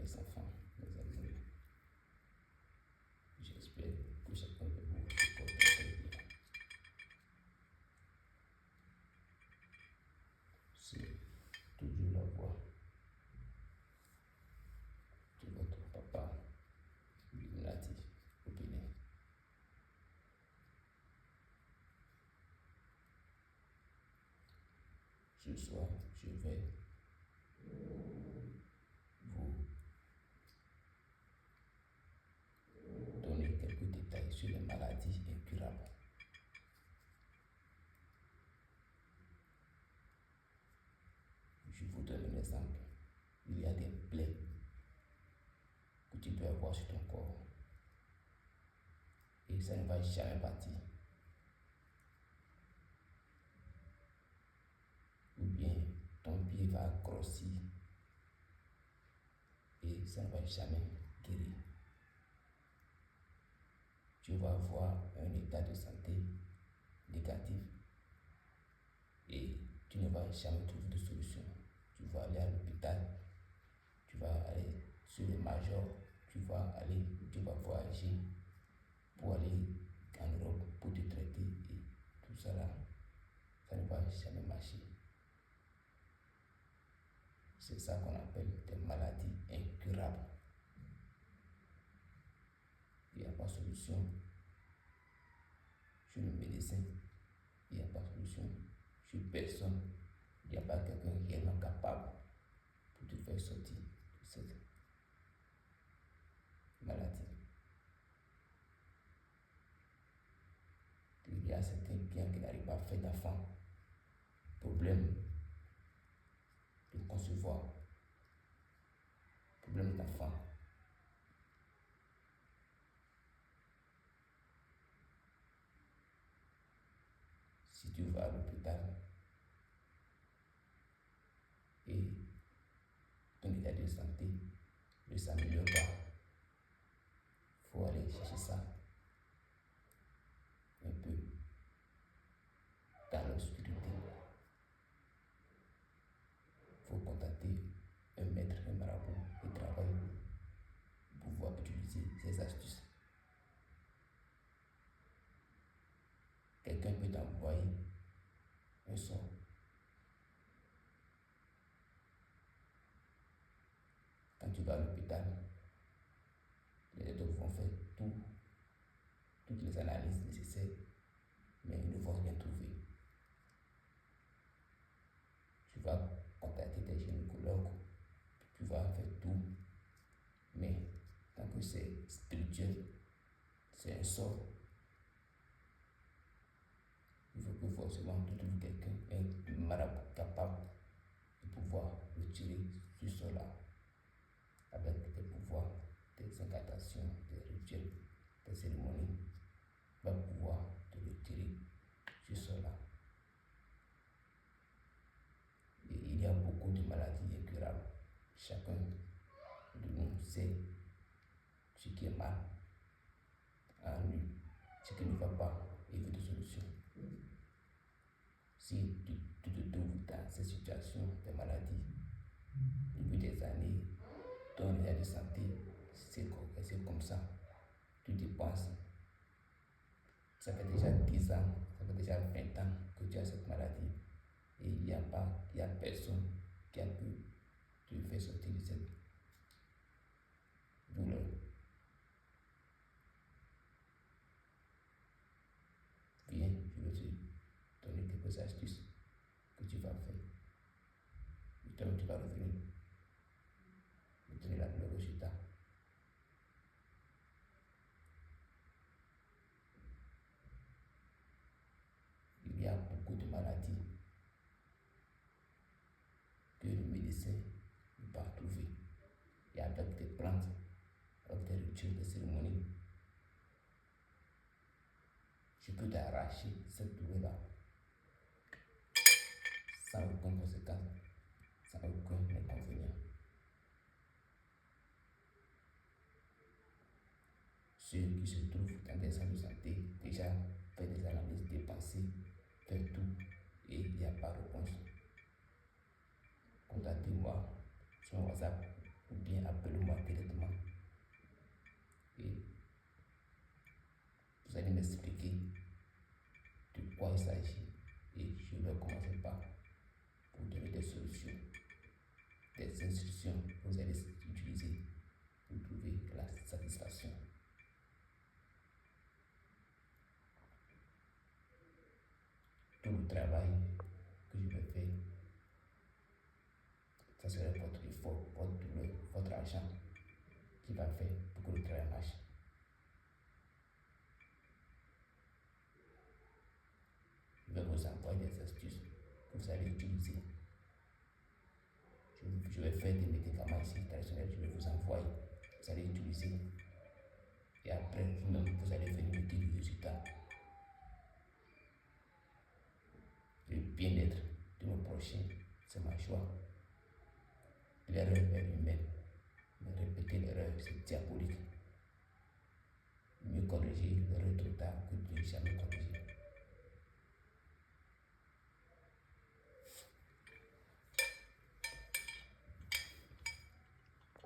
les enfants, mes amis. J'espère que chacun de vous se porte très bien. C'est toujours la voix de votre papa, Illuminati, au Bénin. Ce soir, je vais vous donner quelques détails sur les maladies incurables. Je vous donne un exemple. Il y a des plaies que tu peux avoir sur ton corps et ça ne va jamais partir. Ou bien ton pied va grossir et ça ne va jamais guérir. Tu vas avoir un état de santé négatif et tu ne vas jamais trouver de solution. Tu vas aller à l'hôpital, tu vas aller sur les majors, tu vas voyager pour aller en Europe pour te traiter et tout ça là, ça ne va jamais marcher. C'est ça qu'on appelle des maladies incurables. Il n'y a pas de solution chez le médecin, il n'y a pas de solution chez personne, il n'y a pas quelqu'un réellement capable pour te faire sortir de cette maladie. Il y a certains clients qui n'arrivent pas à faire d'enfants, problème de concevoir, problème d'enfant. Si tu vas à l'hôpital et ton état de santé ne s'améliore pas, il faut aller chercher ça un peu dans l'obscurité. Il faut contacter un maître, un marabout qui travaille pour pouvoir utiliser ces astuces. Quelqu'un peut t'envoyer un sort. Quand tu vas à l'hôpital, les docteurs vont faire toutes les analyses nécessaires, mais ils ne vont rien trouver. Tu vas contacter des gynécologues, tu vas faire tout, mais tant que c'est spirituel, c'est un sort. Il faut que forcément tu trouves quelqu'un, un marabout capable de pouvoir retirer ce sort-là avec des pouvoirs, des incantations, des rituels, des cérémonies, va pouvoir te retirer ce sort-là. Et il y a beaucoup de maladies incurables. Chacun de nous sait ce qui est mal en lui, ce qui ne va pas et veut des solutions. Si tu te trouves dans cette situation de maladie depuis des années, ton état de santé, c'est comme ça, tu dépenses. Ça fait déjà 10 ans, ça fait déjà 20 ans que tu as cette maladie et il n'y a personne qui a pu te faire sortir de cette douleur. Viens, je vais te donner quelques astuces que tu vas faire. Et toi, tu vas revenir me donner la douleur résultat. Il y a beaucoup de maladies que le médecin ne peut pas trouver. Et avec des plantes, avec des rituels, des cérémonies, je peux t'arracher cette douleur-là sans aucune conséquence, sans aucun inconvénient. Ceux qui se trouvent dans des centres de santé déjà fait des analyses, des pensées, fait tout et il n'y a pas de réponse. Contactez-moi sur mon WhatsApp ou bien appelez-moi directement. Et vous allez m'expliquer de quoi il s'agit. Et je vais commencer par vous donner des solutions, des instructions que vous allez utiliser pour trouver la satisfaction. Tout le travail que je vais faire, ça sera votre effort, votre douleur, votre argent qui va faire pour que le travail marche. Je vais vous envoyer des astuces que vous allez utiliser. Je vais faire des médicaments ici traditionnels, je vais vous envoyer, vous allez utiliser. Et après, vous-même, vous allez venir me dire le résultat. Le bien-être de mon prochain, c'est ma joie. L'erreur est humaine, mais répéter l'erreur, c'est diabolique. Mieux corriger l'erreur trop tard que de ne jamais corriger.